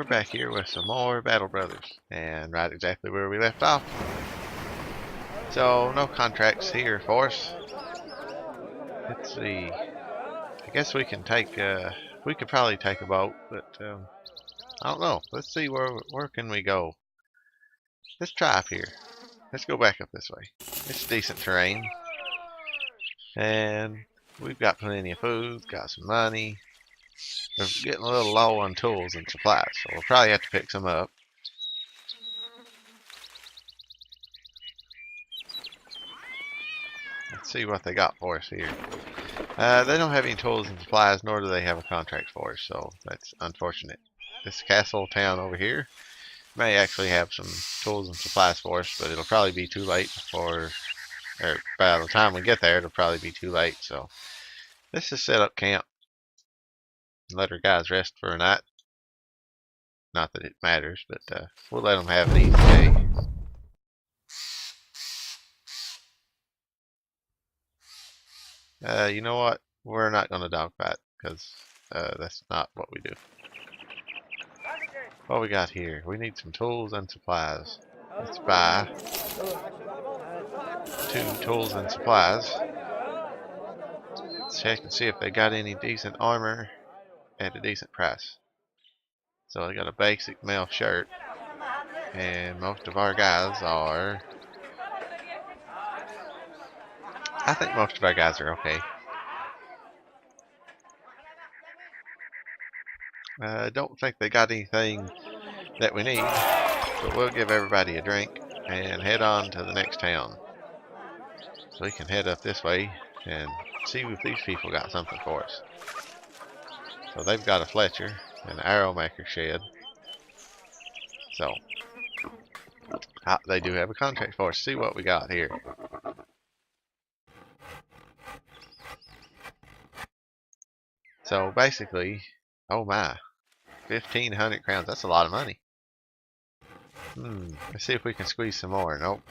we're back here with some more Battle Brothers, and right exactly where we left off. So, no contracts here for us. Let's see. I guess we can take, we could probably take a boat, but I don't know. Let's see where can we go. Let's try up here. Let's go back up this way. It's decent terrain, and we've got plenty of food, got some money. We're getting a little low on tools and supplies, so we'll probably have to pick some up. Let's see what they got for us here. They don't have any tools and supplies, nor do they have a contract for us, so that's unfortunate. This castle town over here may actually have some tools and supplies for us, but it'll probably be too late or by the time we get there, it'll probably be too late. So let's just set up camp and let our guys rest for a night. Not that it matters, but we'll let them have an easy day. You know what? We're not going to dogfight because that's not what we do. What we got here? We need some tools and supplies. Let's buy 2 tools and supplies. Let's check and see if they got any decent armor at a decent price. So they got a basic male shirt, and most of our guys are... I think most of our guys are okay. I don't think they got anything that we need, but we'll give everybody a drink and head on to the next town. So we can head up this way and see if these people got something for us. So they've got a Fletcher, an arrow maker shed. So they do have a contract for us. See what we got here. So basically, oh my, 1,500 crowns. That's a lot of money. Let's see if we can squeeze some more. Nope.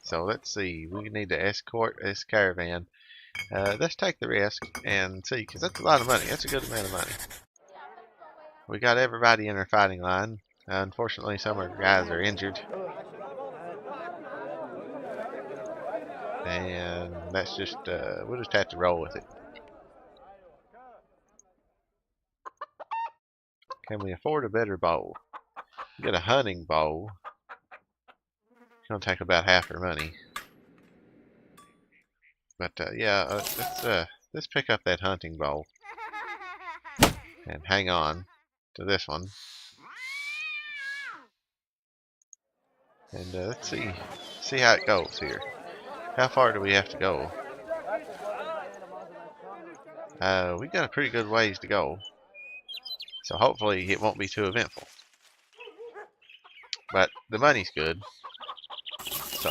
So let's see. We need to escort this caravan. Let's take the risk and see, because that's a lot of money. That's a good amount of money. We got everybody in our fighting line. Unfortunately, some of our guys are injured. And that's just, we'll just have to roll with it. Can we afford a better bow? Get a hunting bow. It's going to take about half our money. But yeah, let's pick up that hunting bow and hang on to this one. And let's see how it goes here. How far do we have to go? We got a pretty good ways to go, so hopefully it won't be too eventful. But the money's good, so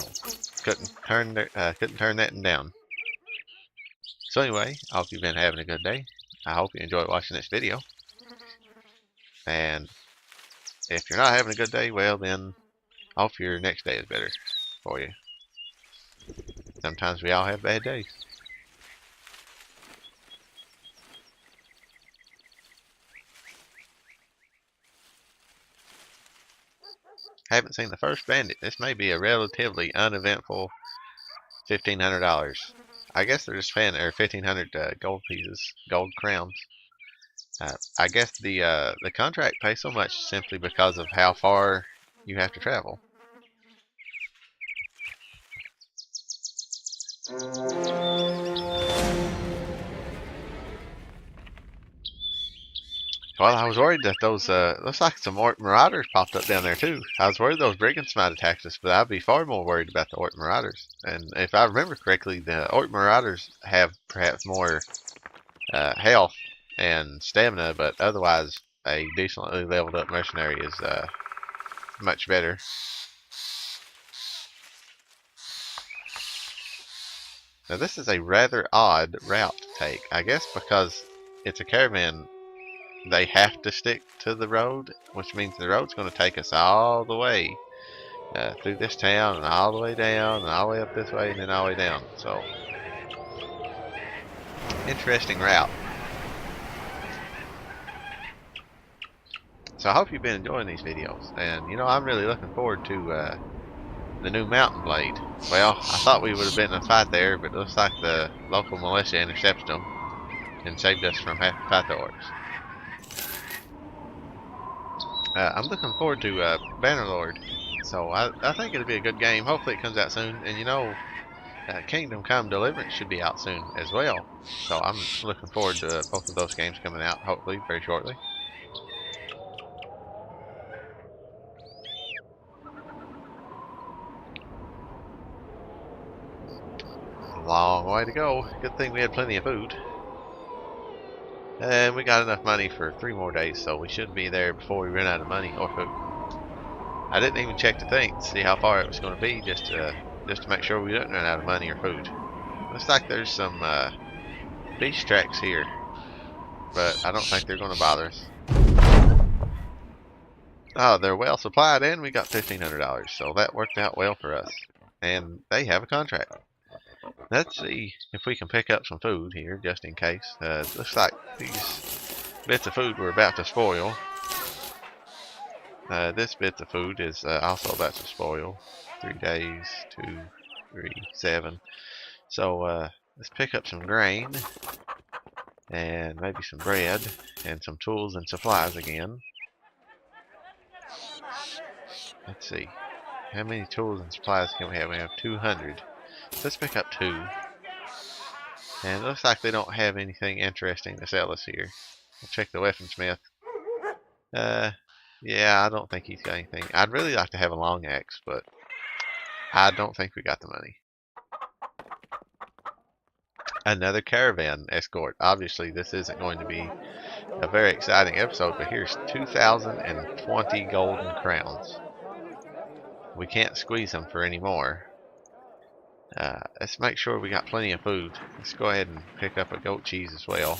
couldn't turn that down. So anyway, I hope you've been having a good day. I hope you enjoyed watching this video. And if you're not having a good day, well then, I hope your next day is better for you. Sometimes we all have bad days. Haven't seen the first bandit. This may be a relatively uneventful $1,500. I guess they're just 1,500 gold pieces, gold crowns. I guess the contract pays so much simply because of how far you have to travel. Well, I was worried that those, looks like some Orc Marauders popped up down there too. I was worried those brigands might attack us, but I'd be far more worried about the Orc Marauders. And if I remember correctly, the Orc Marauders have perhaps more health and stamina, but otherwise a decently leveled up mercenary is much better. Now this is a rather odd route to take. I guess because it's a caravan, they have to stick to the road, which means the road's going to take us all the way through this town and all the way down and all the way up this way and then all the way down. So, interesting route. So I hope you've been enjoying these videos, and you know, I'm really looking forward to the new Mountain Blade. Well, I thought we would have been in a fight there, but it looks like the local militia intercepted them and saved us from having to fight the orcs. I'm looking forward to Bannerlord, so I think it'll be a good game. Hopefully it comes out soon, and you know, Kingdom Come Deliverance should be out soon as well. So I'm looking forward to both of those games coming out, hopefully very shortly. A long way to go. Good thing we had plenty of food. And we got enough money for 3 more days, so we should be there before we run out of money or food. I didn't even check the thing to see how far it was going to be, just to make sure we didn't run out of money or food. Looks like there's some beach tracks here, but I don't think they're going to bother us. Oh, they're well supplied, and we got $1,500, so that worked out well for us. And they have a contract. Let's see if we can pick up some food here, just in case. Looks like these bits of food were about to spoil. This bit of food is also about to spoil. 3 days, 2, 3, 7. So let's pick up some grain, and maybe some bread, and some tools and supplies again. Let's see. How many tools and supplies can we have? We have 200. Let's pick up 2. And it looks like they don't have anything interesting to sell us here. We'll check the weaponsmith. Yeah, I don't think he's got anything. I'd really like to have a long axe, but I don't think we got the money. Another caravan escort. Obviously, this isn't going to be a very exciting episode, but here's 2,020 golden crowns. We can't squeeze them for any more. Let's make sure we got plenty of food. Let's go ahead and pick up a goat cheese as well,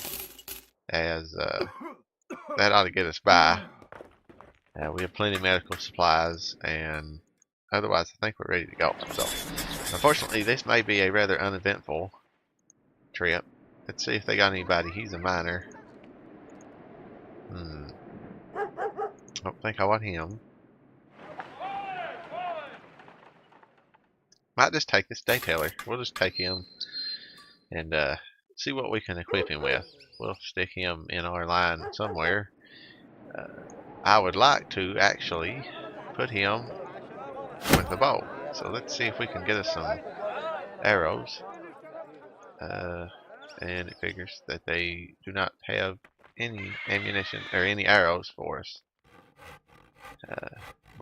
as that ought to get us by. We have plenty of medical supplies, and otherwise I think we're ready to go. So, unfortunately, this may be a rather uneventful trip. Let's see if they got anybody. He's a miner. Don't think I want him. Might just take this daytailor. We'll just take him and see what we can equip him with. We'll stick him in our line somewhere. I would like to actually put him with a bow. So let's see if we can get us some arrows. And it figures that they do not have any ammunition or any arrows for us.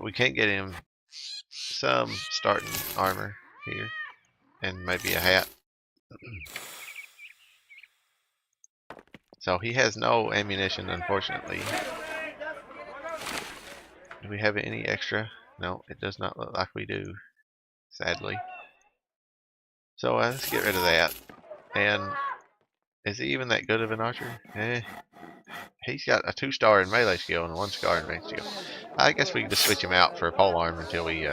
We can't get him some starting armor here, and maybe a hat. So he has no ammunition, unfortunately. Do we have any extra? No, it does not look like we do, sadly. So let's get rid of that. And is he even that good of an archer? He's got a 2-star in melee skill and a 1-star in range skill. I guess we can just switch him out for a polearm until we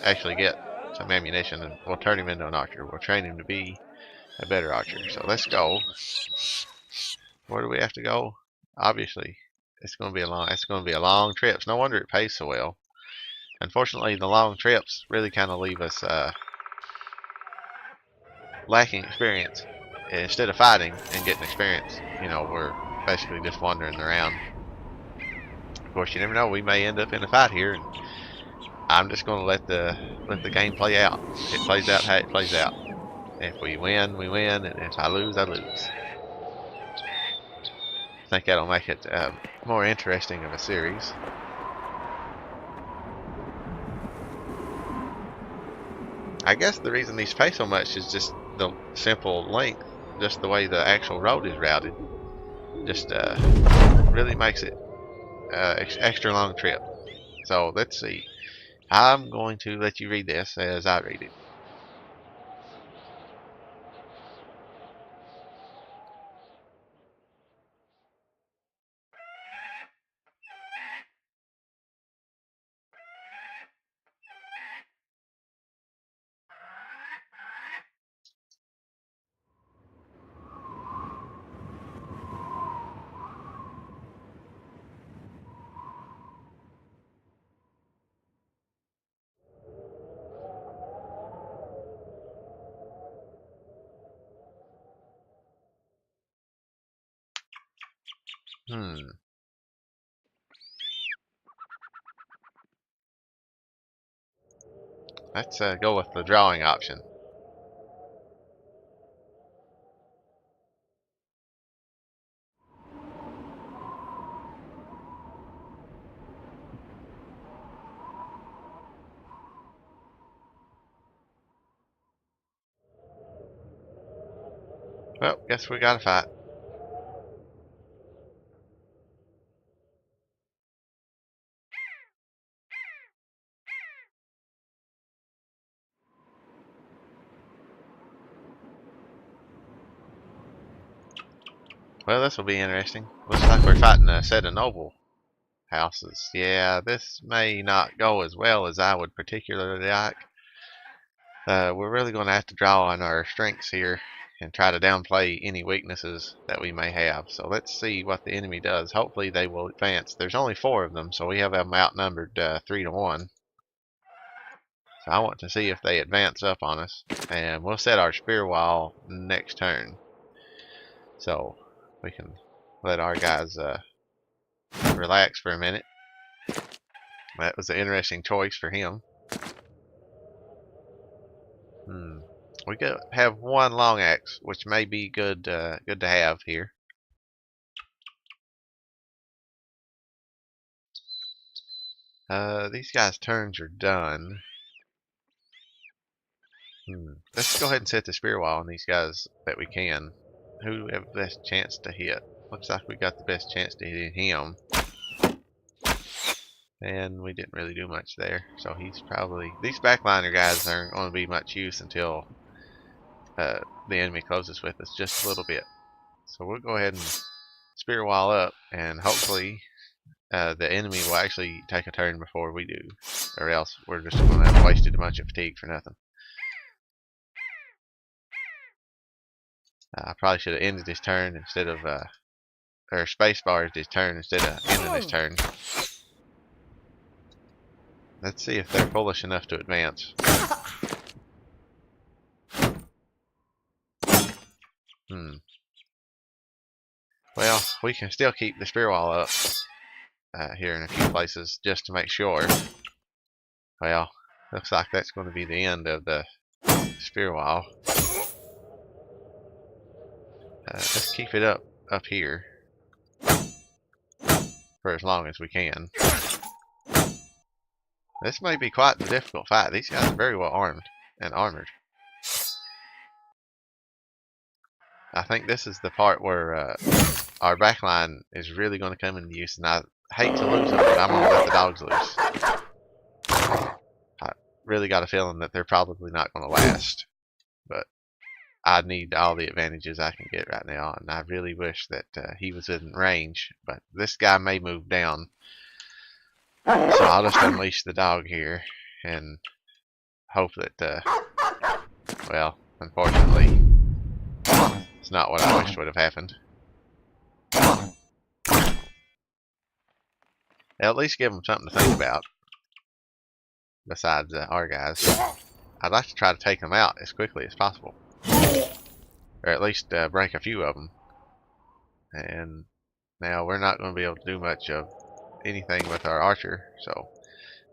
actually get some ammunition, and we'll turn him into an archer. We'll train him to be a better archer. So let's go. Where do we have to go? Obviously, it's going to be a long trip. It's no wonder it pays so well. Unfortunately, the long trips really kind of leave us lacking experience. Instead of fighting and getting experience, you know, we're basically just wandering around. Of course, you never know. We may end up in a fight here, and I'm just going to let the game play out. It plays out how it plays out. If we win, we win, and if I lose, I lose. I think that'll make it more interesting of a series. I guess the reason these pay so much is just the simple length, just the way the actual road is routed. Just really makes it extra long trip. So let's see. I'm going to let you read this as I read it. Let's go with the drawing option. Well, guess we gotta fight. Well, this will be interesting. Looks like we're fighting a set of noble houses. Yeah, this may not go as well as I would particularly like. We're really going to have to draw on our strengths here and try to downplay any weaknesses that we may have. So let's see what the enemy does. Hopefully they will advance. There's only 4 of them, so we have them outnumbered 3 to 1. So I want to see if they advance up on us. And we'll set our spear wall next turn. So we can let our guys relax for a minute. That was an interesting choice for him. We could have 1 long axe, which may be good to have here. These guys' turns are done. Let's go ahead and set the spear wall on these guys that we can. Who do we have the best chance to hit? Looks like we got the best chance to hit him. And we didn't really do much there. So he's probably... These backliner guys aren't going to be much use until the enemy closes with us just a little bit. So we'll go ahead and spear wall up, and hopefully the enemy will actually take a turn before we do. Or else we're just going to have wasted a bunch of fatigue for nothing. I probably should have ended this turn instead of... or spacebarred this turn instead of ending this turn. Let's see if they're foolish enough to advance. Well, we can still keep the spear wall up here in a few places just to make sure. Well, looks like that's going to be the end of the spear wall. Let's keep it up here for as long as we can. This may be quite a difficult fight. These guys are very well armed and armored. I think this is the part where our backline is really going to come into use, and I hate to lose them, but I'm going to let the dogs loose. I really got a feeling that they're probably not going to last, but I need all the advantages I can get right now, and I really wish that he was in range, but this guy may move down. So I'll just unleash the dog here and hope that, well, unfortunately, it's not what I wished would have happened. At least give them something to think about, besides our guys. I'd like to try to take them out as quickly as possible. Or at least break a few of them. And now we're not going to be able to do much of anything with our archer, so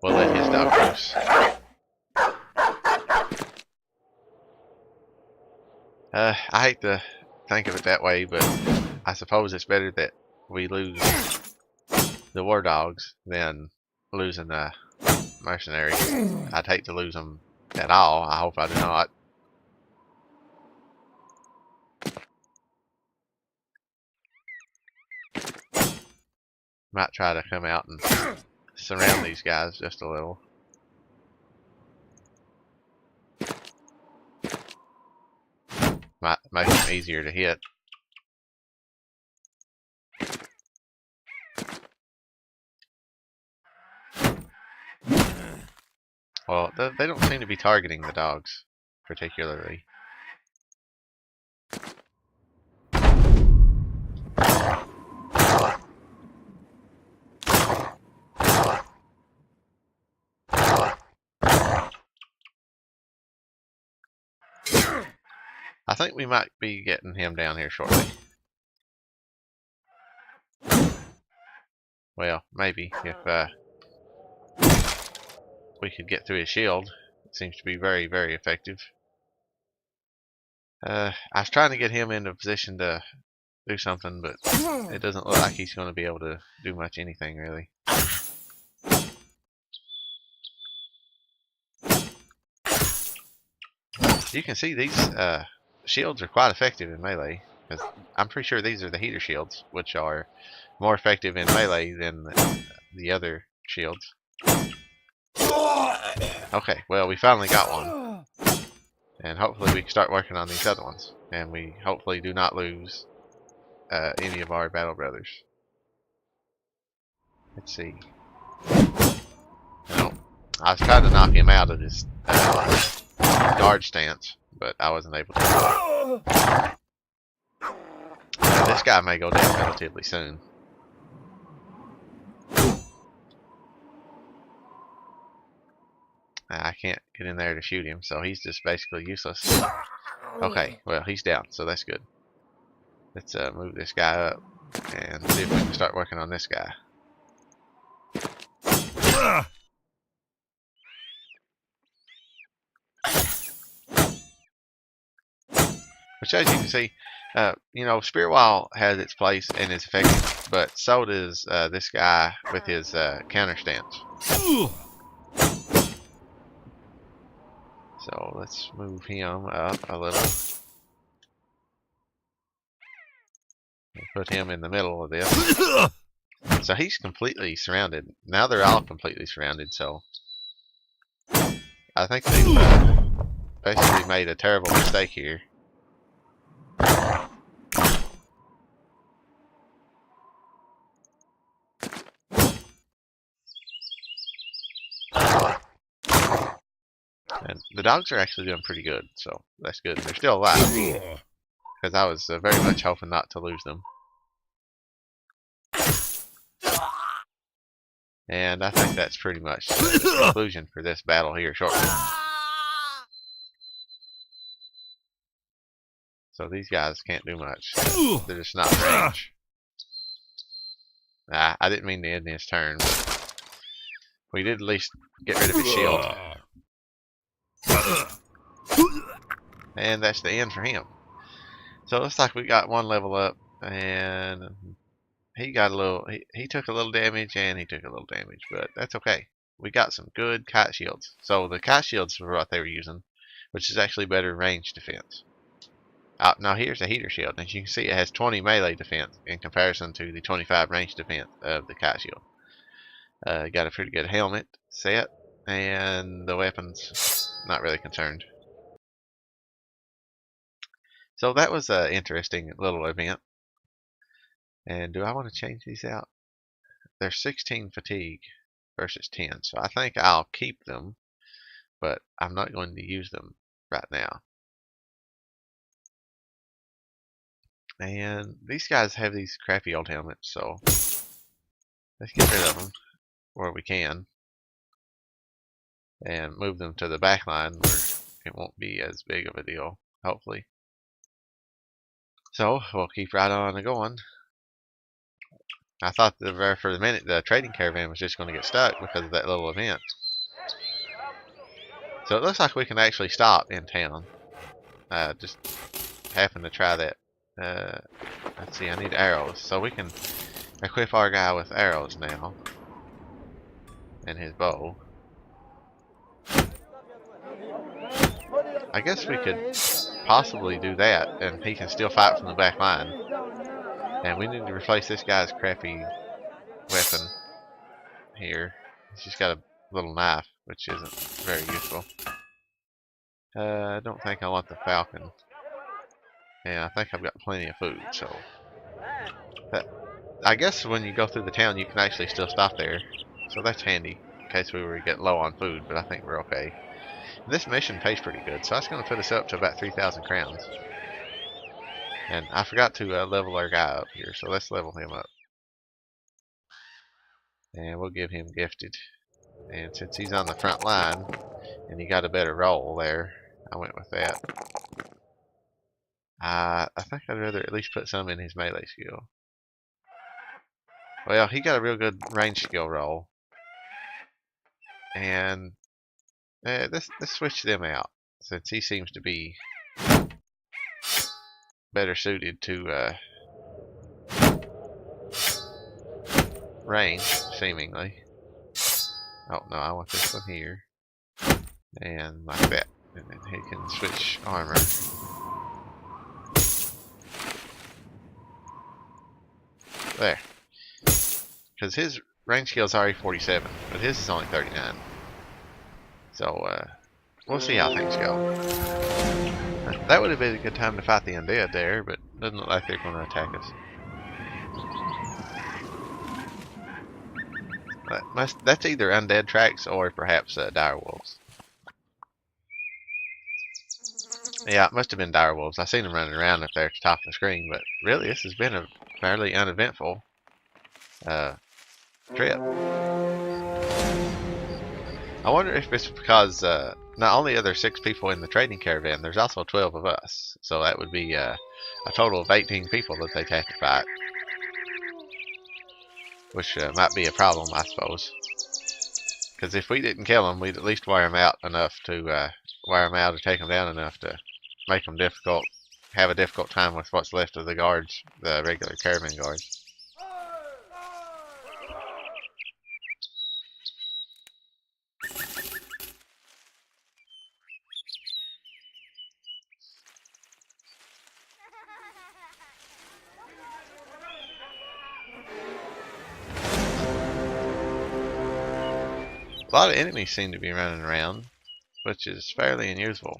we'll let his dog loose. I hate to think of it that way, but I suppose it's better that we lose the war dogs than losing the mercenary. I'd hate to lose them at all. I hope I do not. Might try to come out and surround these guys just a little. Might make them easier to hit. Well, they don't seem to be targeting the dogs particularly. I think we might be getting him down here shortly. Well, maybe if we could get through his shield. It seems to be very, very effective. I was trying to get him into a position to do something, but it doesn't look like he's going to be able to do much anything, really. You can see these shields are quite effective in melee, because I'm pretty sure these are the heater shields, which are more effective in melee than the other shields. Okay, well, we finally got one. And hopefully we can start working on these other ones. And we hopefully do not lose any of our battle brothers. Let's see. No. I was trying to knock him out of his guard stance, but I wasn't able to. This guy may go down relatively soon. I can't get in there to shoot him, so he's just basically useless. Okay, well, he's down, so that's good. Let's move this guy up and see if we can start working on this guy. Which, as you can see, you know, Spirit Wall has its place and is effective, but so does this guy with his counter stance. So let's move him up a little. And put him in the middle of this. So he's completely surrounded. Now they're all completely surrounded, so I think they've basically made a terrible mistake here. And the dogs are actually doing pretty good, so that's good. They're still alive, because I was very much hoping not to lose them. And I think that's pretty much the conclusion for this battle here shortly. So these guys can't do much. They're just not in range. I didn't mean to end his turn, but we did at least get rid of his shield. And that's the end for him. So it looks like we got one level up, and he got a little, he took a little damage, and he took a little damage, but that's okay. We got some good kite shields. So the kite shields were what they were using, which is actually better range defense. Now here's a heater shield. As you can see, it has 20 melee defense in comparison to the 25 range defense of the kite shield. Got a pretty good helmet set, and the weapons, not really concerned. So that was an interesting little event. And do I want to change these out? They're 16 fatigue versus 10, so I think I'll keep them, but I'm not going to use them right now. And these guys have these crappy old helmets, so let's get rid of them where we can and move them to the back line where it won't be as big of a deal, hopefully. So we'll keep right on going. I thought for the minute the trading caravan was just going to get stuck because of that little event. So it looks like we can actually stop in town. Just happened to try that. Let's see, I need arrows. So we can equip our guy with arrows now. And his bow. I guess we could possibly do that, and he can still fight from the back line. And we need to replace this guy's crappy weapon here. He's just got a little knife, which isn't very useful. I don't think I want the falcon. And I think I've got plenty of food, so... I guess when you go through the town, you can actually still stop there. So that's handy, in case we were getting low on food, but I think we're okay. This mission pays pretty good, so that's going to put us up to about 3,000 crowns. And I forgot to level our guy up here, so let's level him up. And we'll give him gifted. And since he's on the front line, and he got a better roll there, I went with that. I think I'd rather at least put some in his melee skill. Well, he got a real good range skill roll. And let's switch them out, since he seems to be better suited to range, seemingly. Oh no, I want this one here. And like that. And then he can switch armor. There. Because his range skill is already 47, but his is only 39. So, we'll see how things go. That would have been a good time to fight the undead there, but it doesn't look like they're going to attack us. That's either undead tracks or perhaps direwolves. Yeah, it must have been direwolves. I seen them running around up there at the top of the screen, but really this has been a fairly uneventful trip. I wonder if it's because not only are there 6 people in the trading caravan, there's also 12 of us. So that would be a total of 18 people that they'd have to fight. Which might be a problem, I suppose. Because if we didn't kill them, we'd at least wear them out enough to wear them out or take them down enough to make them difficult, have a difficult time with what's left of the guards, the regular caravan guards. A lot of enemies seem to be running around, which is fairly unusual.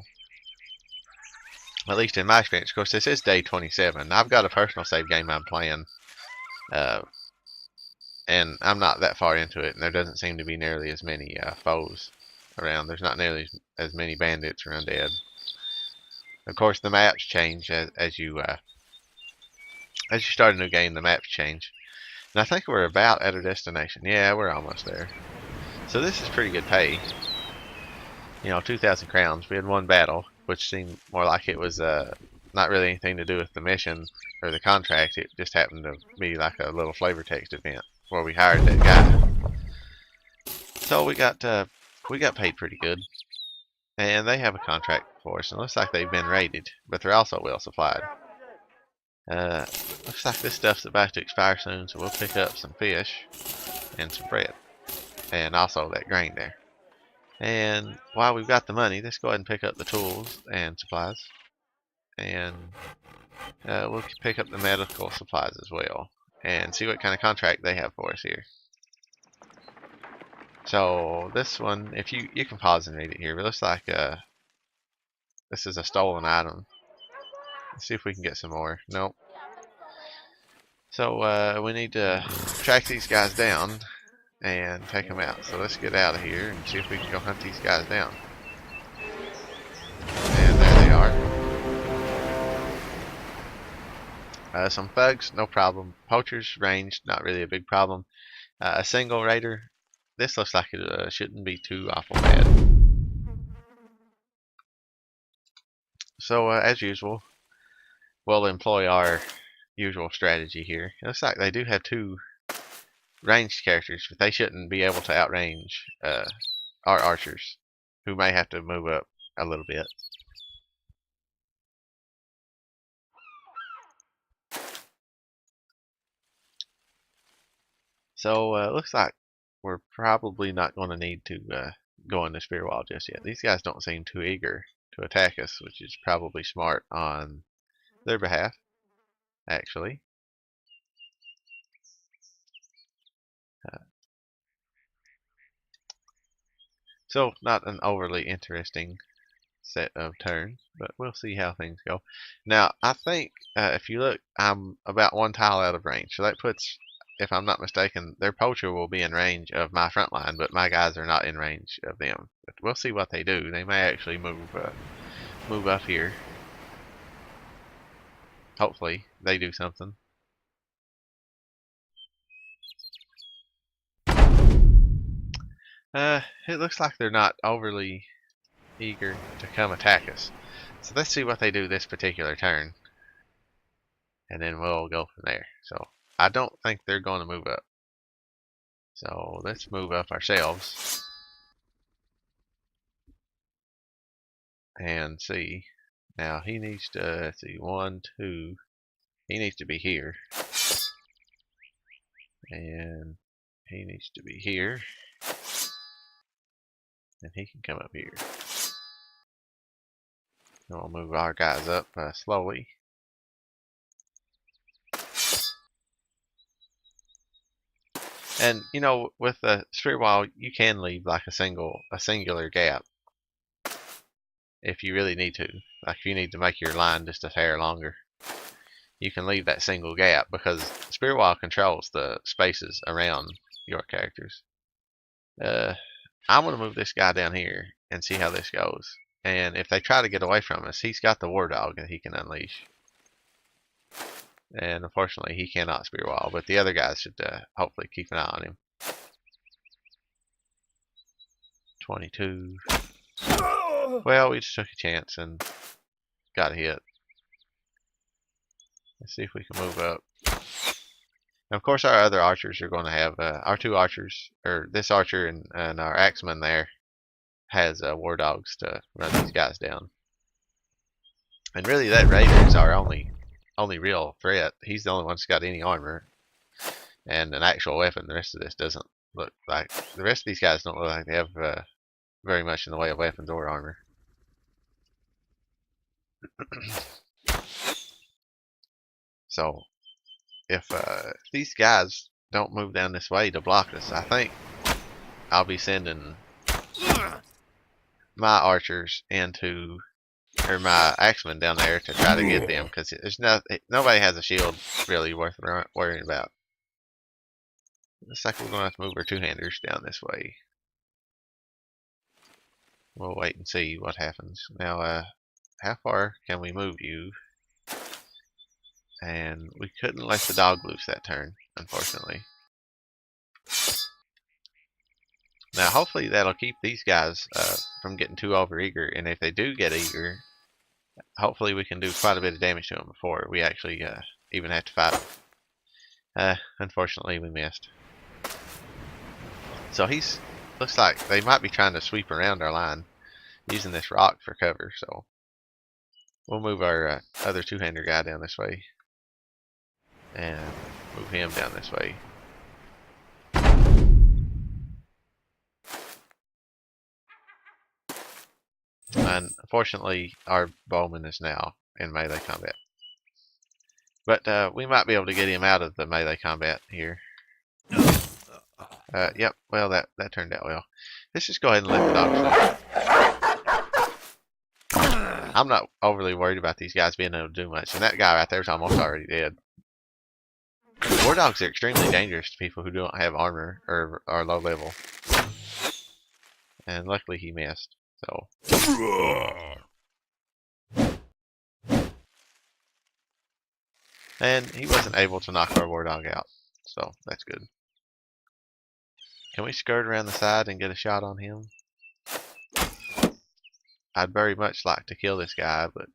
At least in my experience. Of course, this is day 27. I've got a personal save game I'm playing, and I'm not that far into it, and there doesn't seem to be nearly as many foes around. There's not nearly as many bandits or undead. Of course, the maps change as you start a new game. The maps change, and I think we're about at our destination. Yeah, we're almost there. So this is pretty good pay. You know, 2,000 crowns. We had one battle, which seemed more like it was not really anything to do with the mission or the contract. It just happened to be like a little flavor text event where we hired that guy. So we got paid pretty good, and they have a contract for us. And it looks like they've been raided, but they're also well supplied. Looks like this stuff's about to expire soon, so we'll pick up some fish and some bread. And also that grain there. And while we've got the money, let's go ahead and pick up the tools and supplies. And we'll pick up the medical supplies as well. And see what kind of contract they have for us here. So this one, if you can pause and read it here, but it looks like this is a stolen item. Let's see if we can get some more. Nope. So we need to track these guys down and take them out. So let's get out of here and see if we can go hunt these guys down. And there they are. Some thugs, no problem. Poachers, ranged, not really a big problem. A single raider, this looks like it shouldn't be too awful bad. So as usual, we'll employ our usual strategy here. It looks like they do have 2 ranged characters, but they shouldn't be able to outrange our archers, who may have to move up a little bit. So looks like we're probably not going to need to go in the spear wall just yet. These guys don't seem too eager to attack us, which is probably smart on their behalf, actually. So not an overly interesting set of turns, but we'll see how things go. Now, I think if you look, I'm about 1 tile out of range, so that puts, if I'm not mistaken, their poacher will be in range of my front line, but my guys are not in range of them. But we'll see what they do. They may actually move up here. Hopefully, they do something. It looks like they're not overly eager to come attack us. So let's see what they do this particular turn. And then we'll go from there. So I don't think they're going to move up. So let's move up ourselves and see. Now he needs to, let's see, 1, 2, he needs to be here. And he needs to be here. And he can come up here. And we'll move our guys up slowly. And you know, with the spirit wall, you can leave like a singular gap if you really need to. Like if you need to make your line just a hair longer, you can leave that single gap because spirit wall controls the spaces around your characters. I'm gonna move this guy down here and see how this goes. And if they try to get away from us, he's got the war dog that he can unleash. And unfortunately, he cannot spirit wall, but the other guys should hopefully keep an eye on him. 22. Well, we just took a chance and got a hit. Let's see if we can move up. And of course, our other archers are going to have our 2 archers, or this archer and our axeman there has war dogs to run these guys down. And really, that raider is our only real threat. He's the only one that's got any armor and an actual weapon. The rest of this doesn't look like, the rest of these guys don't look like they have very much in the way of weapons or armor. So if these guys don't move down this way to block us, I think I'll be sending my archers into, or my axemen down there to try to get them, because there's nobody has a shield really worth worrying about. Looks like we're going to have to move our 2-handers down this way. We'll wait and see what happens. Now, how far can we move you? And we couldn't let the dog loose that turn, unfortunately. Now, hopefully that'll keep these guys from getting too overeager, and if they do get eager, hopefully we can do quite a bit of damage to them before we actually even have to fight them. Unfortunately, we missed. So looks like they might be trying to sweep around our line using this rock for cover, so we'll move our other 2-hander guy down this way and move him down this way. And unfortunately, our bowman is now in melee combat. But we might be able to get him out of the melee combat here. Yep, well, that turned out well. Let's just go ahead and let the dogs loose. I'm not overly worried about these guys being able to do much. And that guy right there is almost already dead. War dogs are extremely dangerous to people who don't have armor or are low level. And luckily he missed. So. And he wasn't able to knock our war dog out. So that's good. Can we skirt around the side and get a shot on him? I'd very much like to kill this guy, but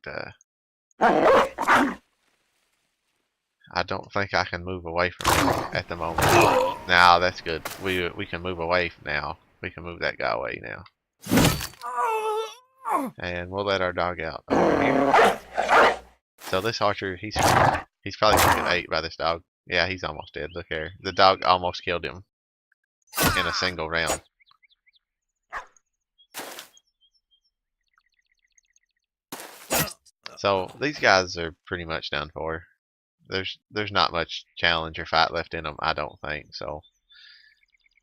I don't think I can move away from him at the moment. Now that's good. We can move away now. We can move that guy away now. And we'll let our dog out over here. So this archer, he's probably gonna get ate by this dog. Yeah, he's almost dead. Look here. The dog almost killed him in a single round. So these guys are pretty much done for. There's not much challenge or fight left in them, I don't think. So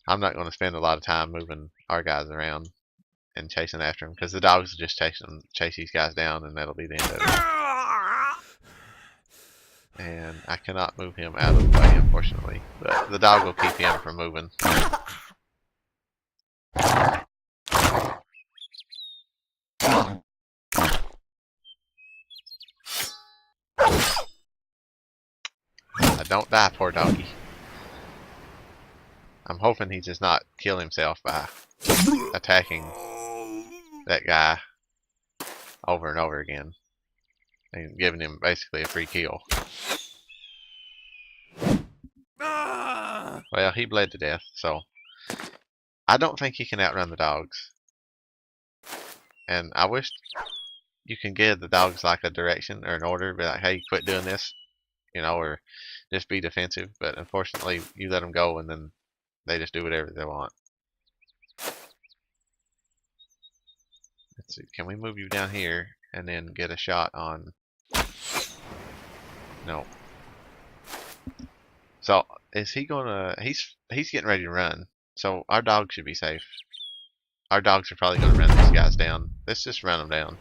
I'm not going to spend a lot of time moving our guys around and chasing after them, because the dogs will just chase these guys down, and that'll be the end of it. And I cannot move him out of the way, unfortunately, but the dog will keep him from moving. Don't die, poor doggy. I'm hoping he does not kill himself by attacking that guy over and over again and giving him basically a free kill. Well, he bled to death, so I don't think he can outrun the dogs. And I wish you can give the dogs like a direction or an order, be like, hey, quit doing this, or just be defensive. But unfortunately, you let them go and then they just do whatever they want. Let's see, can we move you down here and then get a shot on... No. So, is he gonna... He's getting ready to run. So, our dog should be safe. Our dogs are probably gonna run these guys down. Let's just run them down.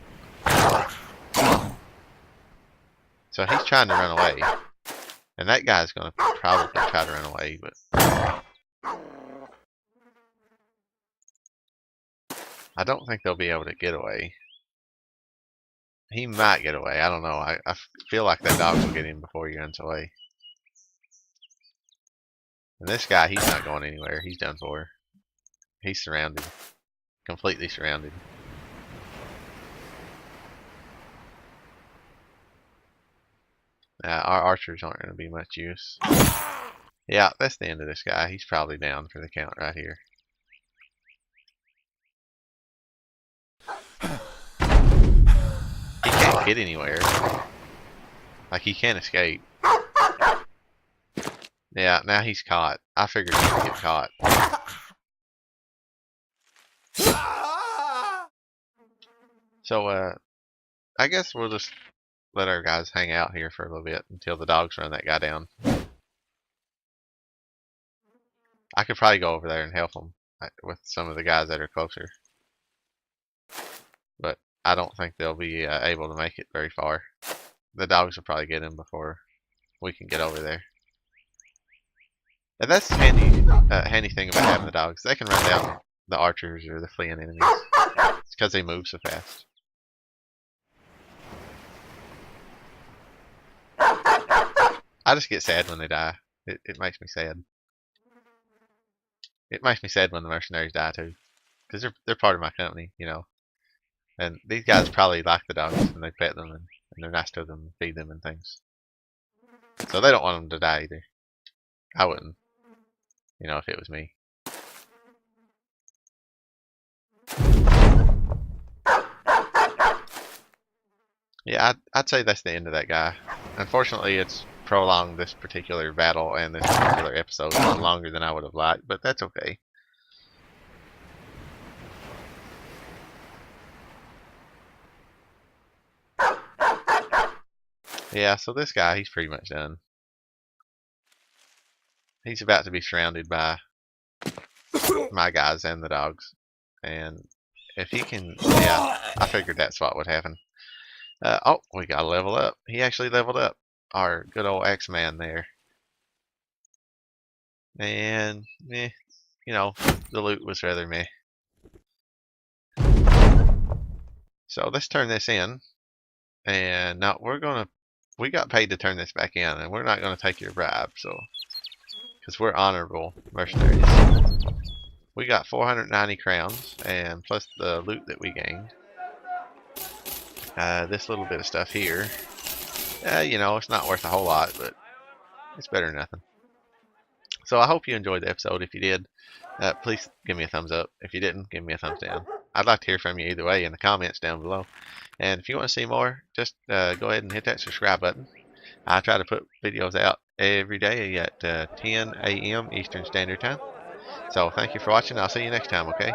So, he's trying to run away. And that guy's gonna probably try to run away, but... I don't think they'll be able to get away. He might get away. I don't know. I feel like that dog will get him before he runs away. And this guy, he's not going anywhere. He's done for. He's surrounded. Completely surrounded. Our archers aren't going to be much use. Yeah, that's the end of this guy. He's probably down for the count right here. He can't get anywhere. Like, he can't escape. Yeah, now he's caught. I figured he would get caught. So, I guess we'll just let our guys hang out here for a little bit until the dogs run that guy down. I could probably go over there and help him with some of the guys that are closer. But I don't think they'll be able to make it very far. The dogs will probably get him before we can get over there. And that's the handy thing about having the dogs. They can run down the archers or the fleeing enemies. It's because they move so fast. I just get sad when they die. It makes me sad. It makes me sad when the mercenaries die too. Because they're part of my company, And these guys probably like the dogs and they pet them and they're nice to them and feed them and things. So they don't want them to die either. I wouldn't. If it was me. Yeah, I'd say that's the end of that guy. Unfortunately, it's prolonged this particular battle and this particular episode longer than I would have liked, but that's okay. Yeah, so this guy, he's pretty much done. He's about to be surrounded by my guys and the dogs. And if he can... Yeah, I figured that's what would happen. Oh, we got to level up. He actually leveled up. Our good old X-Man there. And, the loot was rather meh. So let's turn this in. And now we got paid to turn this back in, and we're not going to take your bribe, so... Because we're honorable mercenaries. We got 490 crowns, and plus the loot that we gained. This little bit of stuff here. It's not worth a whole lot, but it's better than nothing. So I hope you enjoyed the episode. If you did, please give me a thumbs up. If you didn't, give me a thumbs down. I'd like to hear from you either way in the comments down below. And if you want to see more, just go ahead and hit that subscribe button. I try to put videos out every day at 10 a.m. Eastern Standard Time. So thank you for watching. I'll see you next time, okay?